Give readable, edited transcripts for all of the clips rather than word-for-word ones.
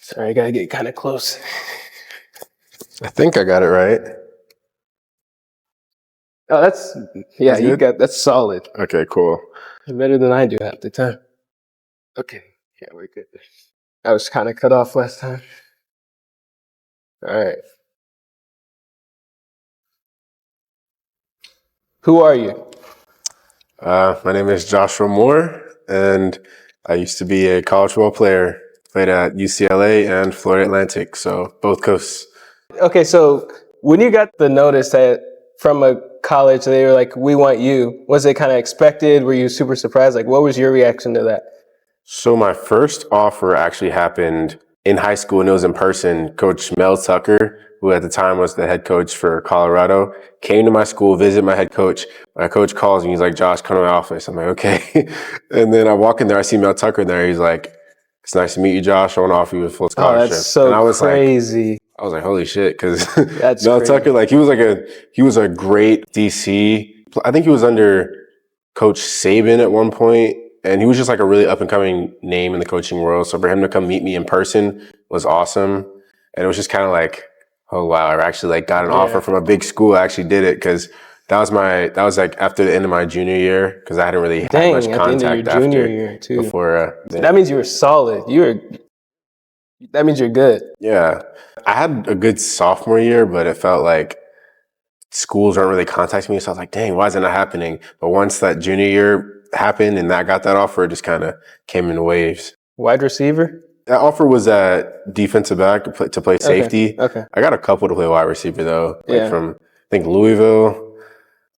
Sorry, I gotta get kind of close. I think I got it right. Oh, that's you good? that's solid. Okay, cool. Better than I do half the time. Okay, yeah, we're good. I was kind of cut off last time. All right. Who are you? My name is Joshua Moore, and I used to be a college football player. Played at UCLA and Florida Atlantic, so both coasts. Okay, so when you got the notice that from a college they were like, "We want you," was it kind of expected? Were you super surprised? Like, what was your reaction to that? So my first offer actually happened in high school, and it was in person. Coach Mel Tucker, who at the time was the head coach for Colorado, came to my school, visit my head coach. My coach calls me, he's like, "Josh, come to my office." I'm like, "Okay." And then I walk in there, I see Mel Tucker there. He's like, "It's nice to meet you, Josh. I want to offer you a full Oh, scholarship." that's so and I was crazy. I was like, "Holy shit!" Because That's Mel crazy. Tucker, like he was a great DC. I think he was under Coach Saban at one point, and he was just like a really up and coming name in the coaching world. So for him to come meet me in person was awesome, and it was just kind of like, oh wow, I actually like got an offer from a big school. I actually did it because that was like after the end of my junior year because I hadn't really had much contact at the end of your junior year too. Before. That means you were solid. That means you're good. Yeah, I had a good sophomore year, but it felt like schools aren't really contacting me. So I was like, dang, why isn't that happening? But once that junior year happened and I got that offer, it just kind of came in waves. Wide receiver? That offer was at defensive back to play safety. Okay. I got a couple to play wide receiver though, Yeah. from I think Louisville,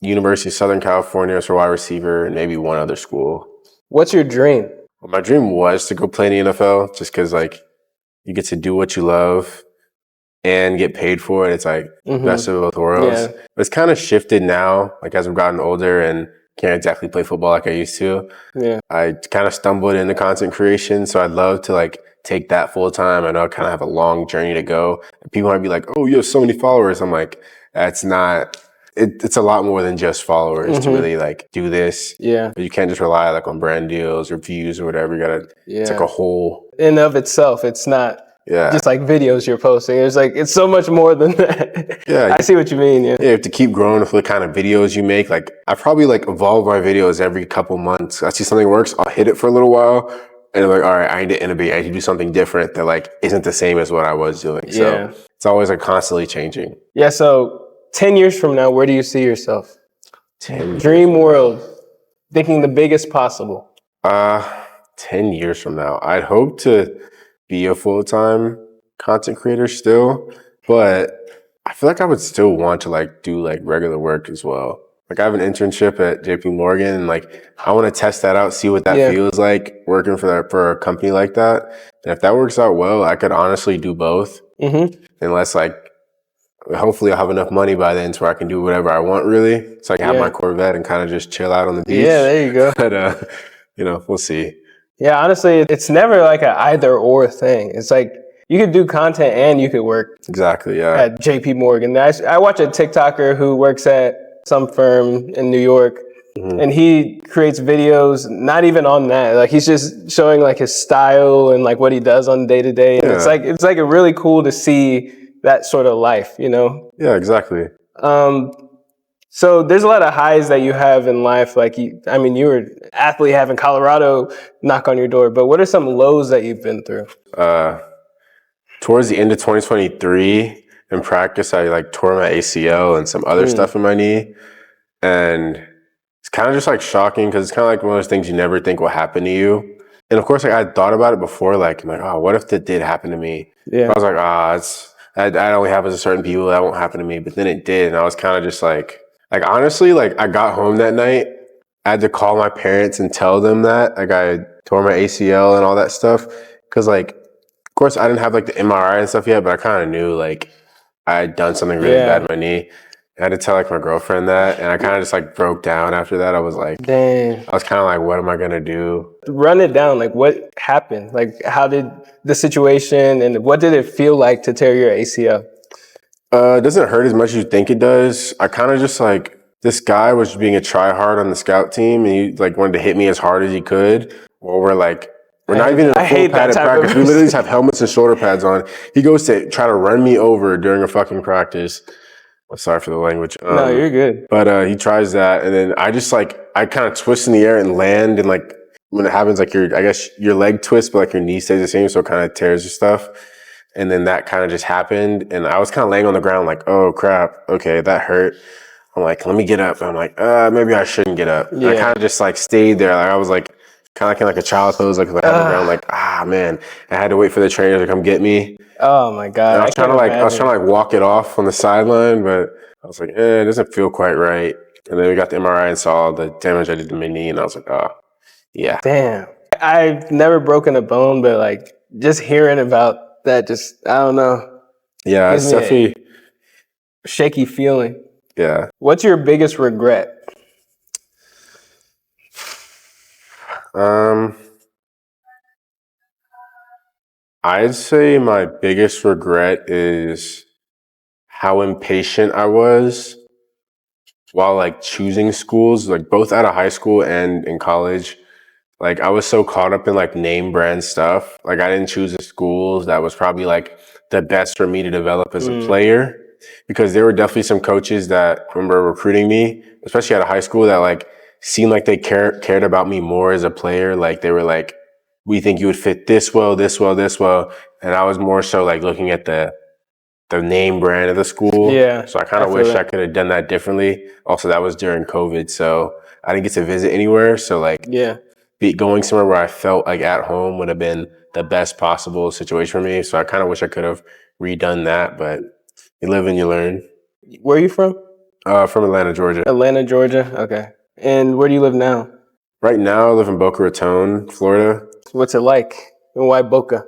University of Southern California for wide receiver, and maybe one other school. What's your dream? Well, my dream was to go play in the NFL just because like you get to do what you love and get paid for it. It's like best of both worlds. Yeah. But it's kind of shifted now, like as I've gotten older and can't exactly play football like I used to. Yeah. I kind of stumbled into content creation, so I'd love to like take that full time. I know I kind of have a long journey to go. And people might be like, "Oh, you have so many followers." I'm like, that's not. It's a lot more than just followers to really like do this. Yeah. But you can't just rely like on brand deals or views or whatever. You gotta. Yeah. It's like a whole. In of itself, it's not. Yeah. Just like videos you're posting. It's so much more than that. Yeah. I see what you mean. Yeah. You have to keep growing with the kind of videos you make. Like I probably like evolve my videos every couple months. I see something works, I'll hit it for a little while. And I'm like, all right, I need to innovate. I need to do something different that like isn't the same as what I was doing. So it's always like constantly changing. Yeah. So 10 years from now, where do you see yourself? 10 Dream world. Thinking the biggest possible. 10 years from now, I'd hope to be a full-time content creator still, but I feel like I would still want to like do like regular work as well. Like I have an internship at JP Morgan and like I want to test that out, see what that feels like working for a company like that. And if that works out well, I could honestly do both. Unless like hopefully I'll have enough money by then so I can do whatever I want really. So I can have my Corvette and kind of just chill out on the beach. Yeah, there you go. But we'll see. Yeah, honestly, it's never like an either or thing. It's like you could do content and you could work. Exactly, yeah. At JP Morgan. I watch a TikToker who works at some firm in New York, and he creates videos not even on that. Like he's just showing like his style and like what he does on day to day. And it's like a really cool to see that sort of life, you know? Yeah, exactly. So there's a lot of highs that you have in life. Like, you were an athlete having Colorado knock on your door, but what are some lows that you've been through? Towards the end of 2023 in practice, I like tore my ACL and some other stuff in my knee. And it's kind of just like shocking because it's kind of like one of those things you never think will happen to you. And of course, like I had thought about it before, like, I'm like, oh, what if that did happen to me? Yeah. But I was like, that only happens to certain people. That won't happen to me. But then it did. And I was kind of just like honestly, like I got home that night. I had to call my parents and tell them that like I tore my ACL and all that stuff. Cause like, of course I didn't have like the MRI and stuff yet, but I kind of knew like I had done something really bad in my knee. I had to tell like my girlfriend that, and I kind of just like broke down after that. I was like, dang. I was kind of like, what am I gonna do? Run it down. Like what happened? Like how did the situation and what did it feel like to tear your ACL? It doesn't hurt as much as you think it does. I kind of just like this guy was being a tryhard on the scout team, and he like wanted to hit me as hard as he could. While we're not even in a full padded practice. We literally just have helmets and shoulder pads on. He goes to try to run me over during a fucking practice. Sorry for the language. No, you're good. But he tries that, and then I kind of twist in the air and land, and like when it happens, like I guess your leg twists, but like your knee stays the same, so it kind of tears your stuff. And then that kind of just happened, and I was kind of laying on the ground, like, oh crap, okay, that hurt. I'm like, let me get up. I'm like, maybe I shouldn't get up. Yeah. I kind of just like stayed there. Like I was like, kind of like a child pose, like on the ground, like, man. I had to wait for the trainer to come get me. Oh my God. And I was trying to like walk it off on the sideline, but I was like, it doesn't feel quite right. And then we got the MRI and saw the damage I did to my knee, and I was like, oh, yeah. Damn. I've never broken a bone, but like just hearing about that, just, I don't know. Yeah, it's definitely a shaky feeling. Yeah. What's your biggest regret? I'd say my biggest regret is how impatient I was while like choosing schools, like both out of high school and in college. Like I was so caught up in like name brand stuff. Like I didn't choose the schools that was probably like the best for me to develop as a player, because there were definitely some coaches that remember recruiting me, especially out of high school, that like seemed like they cared about me more as a player. Like they were like, we think you would fit this well, this well, this well. And I was more so like looking at the name brand of the school. Yeah. So I kind of wish I could have done that differently. Also, that was during COVID, so I didn't get to visit anywhere. So like, going somewhere where I felt like at home would have been the best possible situation for me. So I kind of wish I could have redone that, but you live and you learn. Where are you from? From Atlanta, Georgia. Atlanta, Georgia. Okay. And where do you live now? Right now, I live in Boca Raton, Florida. What's it like? And why Boca?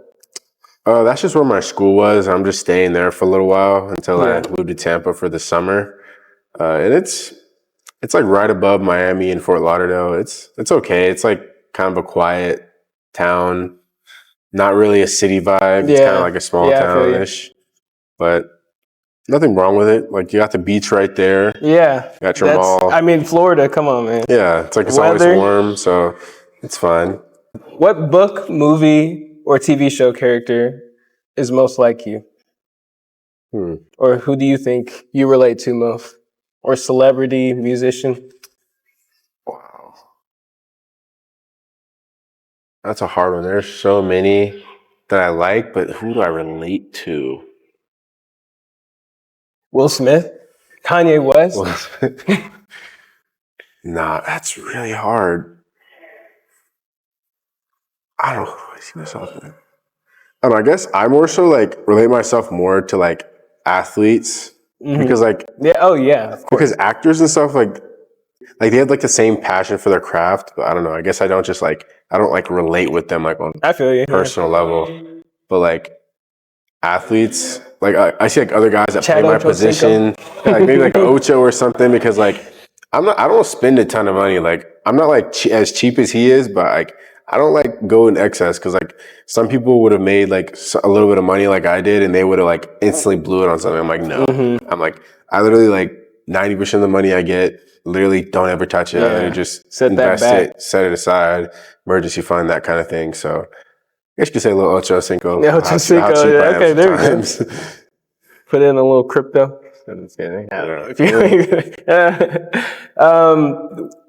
That's just where my school was. I'm just staying there for a little while until I moved to Tampa for the summer. And it's like right above Miami and Fort Lauderdale. It's okay. It's like kind of a quiet town, not really a city vibe. It's kind of like a small town-ish, but nothing wrong with it. Like you got the beach right there. Yeah. You got your mall. I mean, Florida, come on, man. Yeah, it's like it's always warm, so it's fine. What book, movie, or TV show character is most like you? Or who do you think you relate to most? Or celebrity, musician? Wow. That's a hard one. There's so many that I like, but who do I relate to? Will Smith? Kanye West? Will Smith? Nah, that's really hard. I don't know. I see myself in it. I don't know, I guess I more so like relate myself more to like athletes because like of course. Because actors and stuff like they had like the same passion for their craft, but I don't know. I guess I don't relate with them like on a personal level. But like athletes, like I see like other guys that play my position, like maybe like Ocho or something, because like I don't spend a ton of money. Like I'm not like as cheap as he is, but like I don't like go in excess, because like some people would have made like a little bit of money like I did, and they would have like instantly blew it on something. I'm like, no. I'm like, I literally like 90% of the money I get, literally don't ever touch it. I literally just invest it, set it aside, emergency fund, that kind of thing. So I guess you could say a little Ocho Cinco. Yeah, Ocho Cinco. Okay, there we go. Put in a little crypto.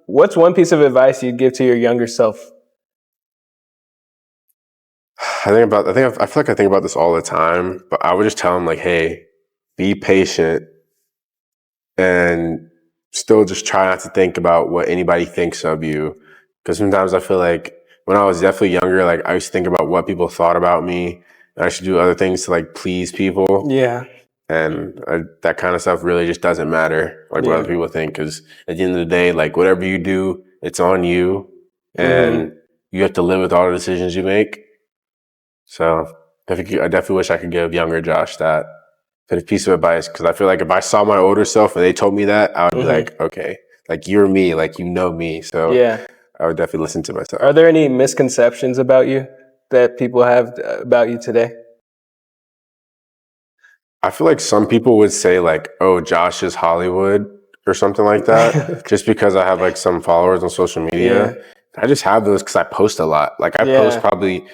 What's one piece of advice you'd give to your younger self? I feel like I think about this all the time, but I would just tell him like, hey, be patient and still just try not to think about what anybody thinks of you. Because sometimes I feel like when I was definitely younger, like I used to think about what people thought about me, and I should do other things to like please people. Yeah. And that kind of stuff really just doesn't matter, like what other people think, because at the end of the day, like whatever you do, it's on you, and you have to live with all the decisions you make. So I definitely wish I could give younger Josh that piece of advice, because I feel like if I saw my older self and they told me that, I would be like, okay, like you're me, like you know me. So I would definitely listen to myself. Are there any misconceptions about you that people have about you today? I feel like some people would say like, oh, Josh is Hollywood, or something like that, just because I have like some followers on social media. Yeah. I just have those because I post a lot. Like I post Yeah. probably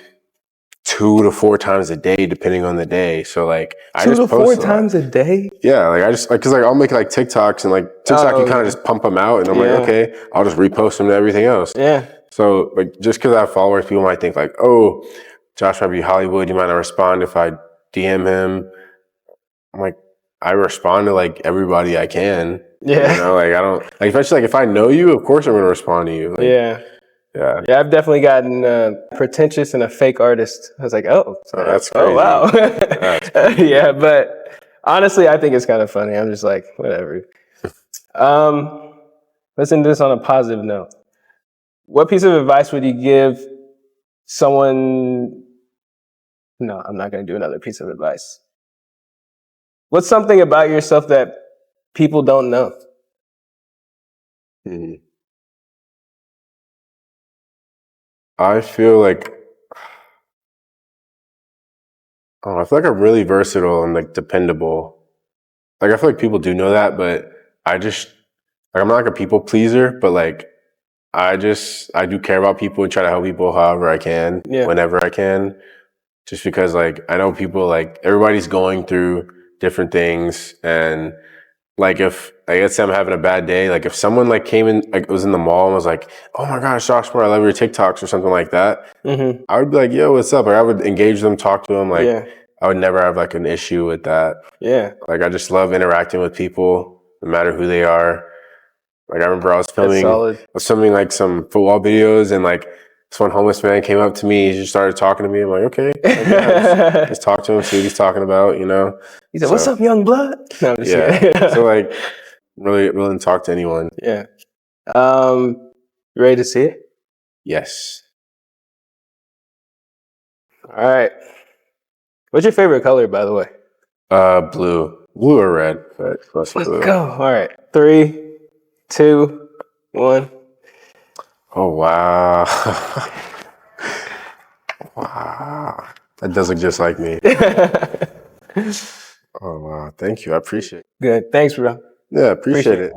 2 to 4 times a day, depending on the day. So like I Two just to post four a lot. times a day? Yeah, like I just like because like I'll make like TikToks and like TikTok you kind of just pump them out and I'm like, okay, I'll just repost them to everything else. Yeah. So like just because I have followers, people might think like, oh, Josh might be Hollywood. You might not respond if I DM him. I'm like, I respond to like everybody I can. Yeah. You know, like I don't like especially like if I know you, of course I'm gonna respond to you. Like, Yeah. Yeah. Yeah, I've definitely gotten pretentious and a fake artist. I was like, oh That's oh crazy. wow. That's crazy. Yeah, but honestly, I think it's kind of funny. I'm just like, whatever. Let's end this on a positive note. What piece of advice would you give someone? No, I'm not going to do another piece of advice. What's something about yourself that people don't know? I feel like I feel like I'm really versatile and like dependable. Like I feel like people do know that, but I just like I'm not like a people pleaser, but like I do care about people and try to help people however I can, whenever I can. Just because like I know people like everybody's going through different things and like if like let's say I'm having a bad day, like if someone like came in like was in the mall and was like, oh my gosh, Josh Moore, I love your TikToks or something like that, I would be like, yo, what's up? Like I would engage them, talk to them, like I would never have like an issue with that. Yeah. Like I just love interacting with people, no matter who they are. Like I remember I was filming like some football videos and like this one homeless man came up to me, he just started talking to me. I'm like, okay. Like, yeah, just talk to him, see what he's talking about, you know. He said, what's up, young blood? No, I'm just kidding. So like really willing to talk to anyone. Yeah. You ready to see it? Yes. All right. What's your favorite color, by the way? Blue. Blue or red, but Let's blue. go. All right. 3, 2, 1. Oh wow. Wow. That does look just like me. Oh wow. Thank you. I appreciate it. Good. Thanks, bro. Yeah, appreciate it.